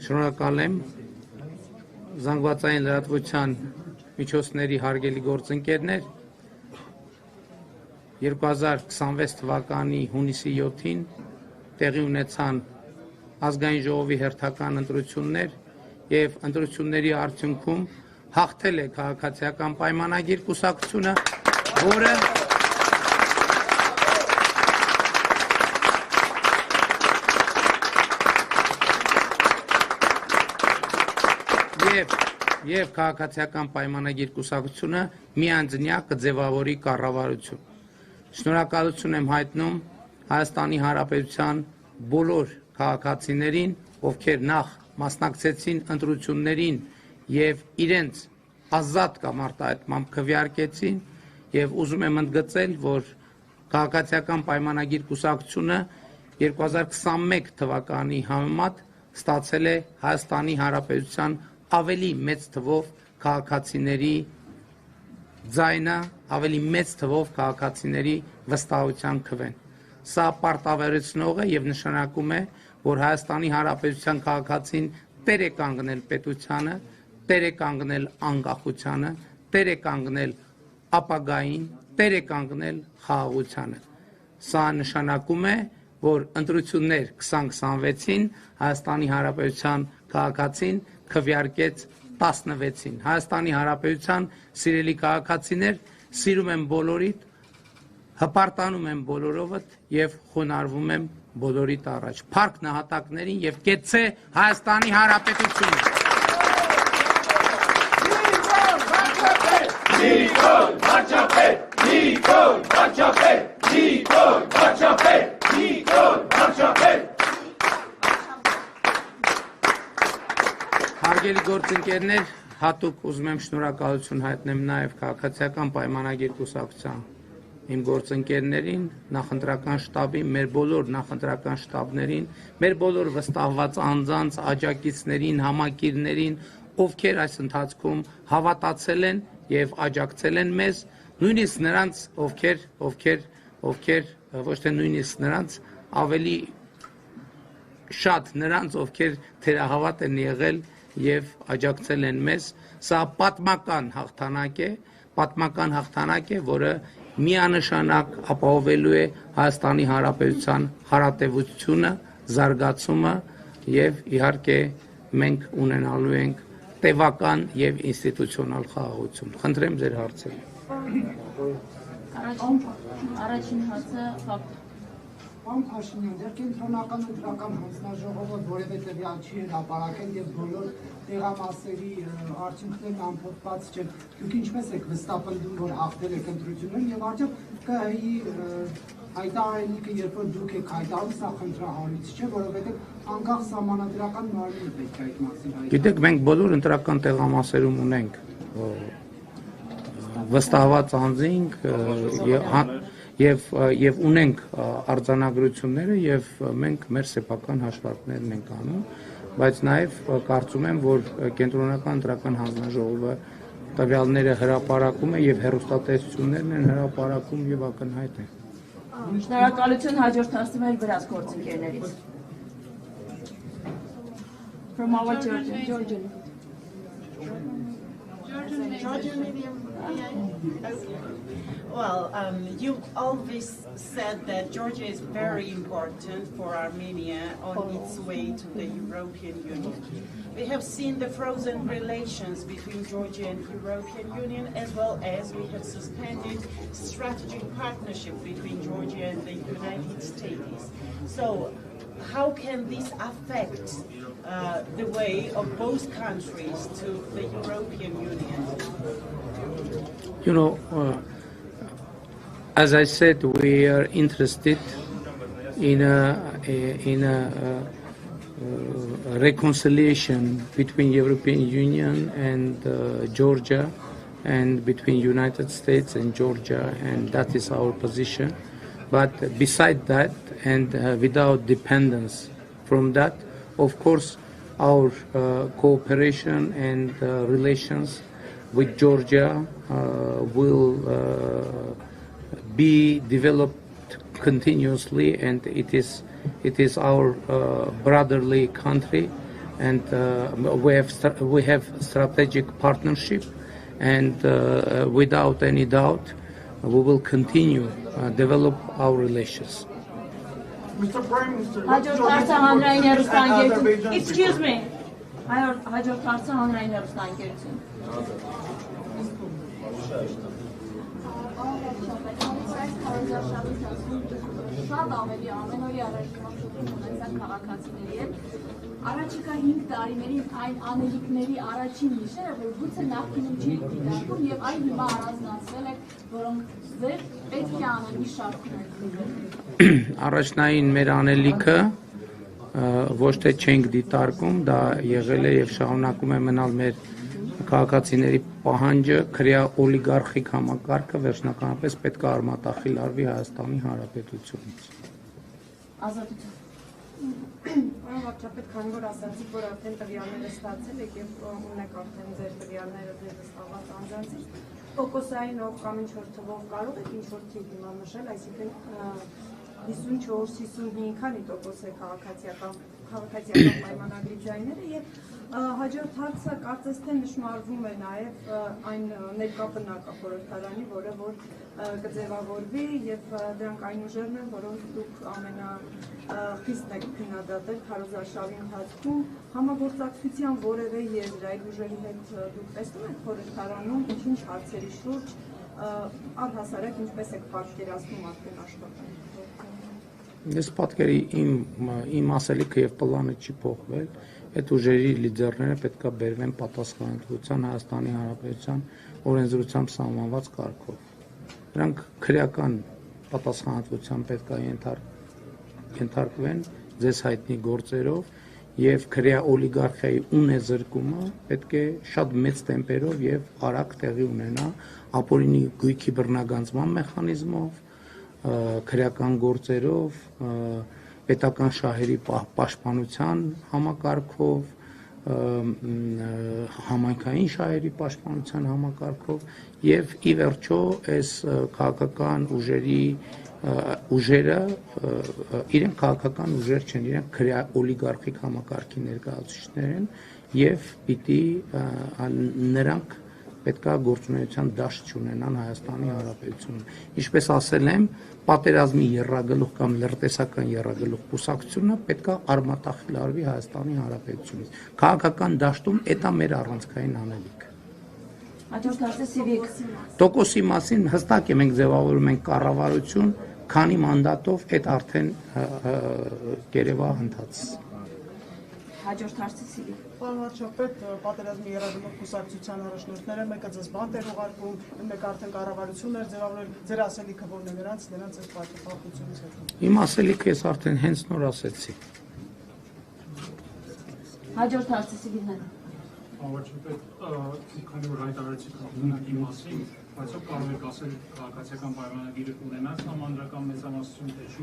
Շնորհակալ եմ զանգվածային լրատվության միջոցների հարգելի գործընկերներ 2026 թվականի հունիսի 7-ին տեղի ունեցան ազգային ժողովի հերթական ընտրություններ եւ ընտրությունների արդյունքում հաղթել է քաղաքացիական պայմանագիր կուսակցությունը, որը Եվ քաղաքացիական պայմանագիր կուսակցությունը միանձնյա կձևավորի կառավարություն։ Շնորհակալություն եմ հայտնում Հայաստանի Հանրապետության բոլոր քաղաքացիներին, ովքեր նախ մասնակցեցին ընտրություններին եւ իրենց ազատ կամ արտահայտմամբ քվեարկեցին եւ ուզում եմ ընդգծել, որ քաղաքացիական պայմանագիր կուսակցությունը 2021 թվականի համեմատ ստացել է Հայաստանի Հանրապետության ավելի մեծ թվով քաղաքացիների ձայնը, ավելի մեծ թվով քաղաքացիների վստահության քվեն։ Սա պարտավորեցնող է եւ նշանակում է, որ Հայաստանի Հանրապետության քաղաքացին տեր է կանգնել պետությանը, տեր է կանգնել անկախությանը, տեր է կանգնել ապագային, տեր է կանգնել խաղաղությանը։ Սա նշանակում է, որ ընտրություններ 2026-ին Հայաստանի Հանրապետության քաղաքացին քվեարկեց 16-ին։ Հայաստանի Հանրապետության սիրելի քաղաքացիներ, սիրում եմ բոլորիդ, հպարտանում եմ բոլորովդ եւ խոնարհվում եմ բոլորիդ առաջ։ Փառք նահատակներին եւ կեցցե Հայաստանի Հանրապետությունը։ Նիկոլ Վարչապետ, Նիկոլ Վարչապետ, Նիկոլ Վարչապետ, Նիկոլ Վարչապետ։ Հարգելի գործընկերներ, հատուկ ուզում եմ շնորհակալություն հայտնեմ նաև քաղաքացիական պայմանագիր կուսակցության իմ գործընկերներին, նախընտրական շտաբին, մեր բոլոր նախընտրական շտաբներին, մեր բոլոր վստահված անձանց, աջակիցներին, համակիրներին, ովքեր այս ընթացքում հավատացել են եւ աջակցել են մեզ, նույնիսկ նրանց, ովքեր ոչ թե նույնիսկ նրանց, ավելի շատ նրանց, ովքեր թերահավատ են եղել եւ աջակցել են մեզ, սա պատմական հաղթանակ է, որը միանշանակ ապահովելու է Հայաստանի Հանրապետության հարատևությունը, զարգացումը եւ իհարկե մենք ունենալու ենք տևական եւ ինստիտուցիոնալ խաղաղություն։ Խնդրեմ ձեր հարցերը։ Առաջին հարցը Պարոն Փաշինյան, դեռ կենտրոնական ընտրական հանձնաժողովը որևէ տվյալ չի հրապարակել եւ բոլոր տեղամասերի արդյունքներն ամփոփված չեն։ Դուք ինչպես եք վստահպնդում, որ հաղթել եք ընտրությունները եւ արդյոք ԿՀ-ի հայտարարելիքը, երբ որ դուք եք հայտարարում, սա խնդրահարույց չէ, որովհետեւ անկախ սահմանադրական մարմինը պետք է այդ մասին հայտարարի։ Գիտեք, մենք բոլոր ընտրական տեղամասերում ունենք վստահված անձինք եւ ունենք արձանագրությունները եւ մենք մեր սեփական հաշվարկներն ենք անում, բայց նաեւ կարծում եմ, որ կենտրոնական ընտրական հանձնաժողովը տվյալները հրապարակում է եւ հեռուստատեսություններն են հրապարակում եւ ակնհայտ է։ Շնորհակալություն, հաջորդ հարցը մեր վրաց գործընկերներից։ From our Georgian. Well, you always said that Georgia is very important for Armenia on its way to the European Union. We have seen the frozen relations between Georgia and the European Union, as well as we have suspended strategic partnership between Georgia and the United States. So how can this affect the way of both countries to the European Union? You know, as I said, we are interested in a reconciliation between European Union and Georgia, and between United States and Georgia, and that is our position. But beside that, and without dependence from that, of course, our cooperation and relations with Georgia will be developed continuously, and it is our brotherly country, and we have strategic partnership, and without any doubt, we will continue develop our relations. Mr. Prime Minister, Հաջորդ հարցը հանրային հեռուստաընկերություն։ Excuse me. Հաջորդ հարցը հանրային հեռուստաընկերություն։ Շատ ավելի ամենօրյա առաջնորդություն ունեցան քաղաքացիների հետ։ Առաջիկա 5 տարիներին այն անելիքների առաջին նիշերը, որ գուցե նախկինում չի դիտարկում եւ այն հիմա առանձնացվել է, որոնք ձեր պետք է անելու շարքում են։ Առաջնային մեր անելիքը ոչ թե չենք դիտարկում, դա եղել է եւ շարունակում է մնալ մեր քաղաքացիների պահանջը, քրեա օլիգարխիկ համակարգը վերջնականապես պետք է արմատախիլ արվի Հայաստանի Հանրապետությունից։ Ազատություն։ Պարոն վարչապետ, քանի որ ասացիք, որ արդեն տվյալները ստացել եք եւ ունեք արդեն ձեր տվյալները ձեզ ստացված անձանցից, տոկոսայինով կամ ինչ-որ թվով կարող եք ինչ-որ թիվ հիմա նշել, այսինքն 54-55 քանի տոկոս է քաղաքացիական պայմանագրի ձայները եւ հաջորդ հարցը կարծես թե նշмарվում է նաեւ այն ներկա բնակա խորհրդարանի, որը որ կձևավորվի եւ դրանք այն ուժերն են, որոնք դուք ամենախիստ եք քննադատել քարոզարշավի ընթացքում, համագործակցության որևէ եզր այդ ուժերի հետ դուք տեսնում եք խորհրդարանում ինչ հարցերի շուրջ առհասարակ ինչպես եք պատկերացնում արդեն աշխատանքը։ Ես պատկերի իմ ասելիքը եւ պլանը չի փոխվել, այդ ուժերի լիդերները պետք է բերվեն պատասխանատվության Հայաստանի Հանրապետության օրենսդրությամբ սահմանված կարգով։ Նրանք քրեական պատասխանատվության պետք է ենթարկվեն ձեզ հայտնի գործերով եւ քրեա օլիգարխիայի ունեզրկումը պետք է շատ մեծ տեմպերով եւ արագ տեղի ունենա ապօրինի գույքի բռնագանձման մեխանիզմով, քրեական գործերով, պետական շահերի պաշտպանության համակարգով, համայնքային շահերի պաշտպանության համակարգով եւ ի վերջո այս քաղաքական ուժերը իրենք քաղաքական ուժեր չեն, իրենք քրեա օլիգարխիկ համակարգի ներկայացուցիչներ են եւ պիտի նրանք պետքա գործունեության դաշտ չունենան Հայաստանի Հանրապետությունում։ Ինչպես ասել եմ, պատերազմի եռագլուխ կամ լրտեսական եռագլուխ կուսակցությունը պետքա արմատախիլ արվի Հայաստանի Հանրապետությունից։ Քաղաքական դաշտում դա մեր առանցքային անելիքը։ Հաջորդ հարցը Սիվիկ։ Տոկոսի մասին հստակ է մենք ձևավորում ենք կառավարություն, քանի մանդատով այդ արդեն կերևա ընթաց։ Հաջորդ հարցը Սիվիկ։ Պարոն վարչապետ, պատերազմի եռագլուխ կուսակցության առաջնորդները մեկը ձեզ բանտ էր ուղարկում, մեկը արդեն կառավարություն էր ձևավորել, ձեր ասելիքը ո՞րն է նրանց այս պատասխանատվությունից հետո։ Իմ ասելիքը ես արդեն հենց նոր ասեցի։ Հաջորդ հարցը Սիվիկն։ Վարչապետ, քանի որ հայտարարեցիք հեղինակի մասին, բայց կարող եք ասել քաղաքացիական պայմանագիրը կունենա համանդրական մեծամասնություն թե չի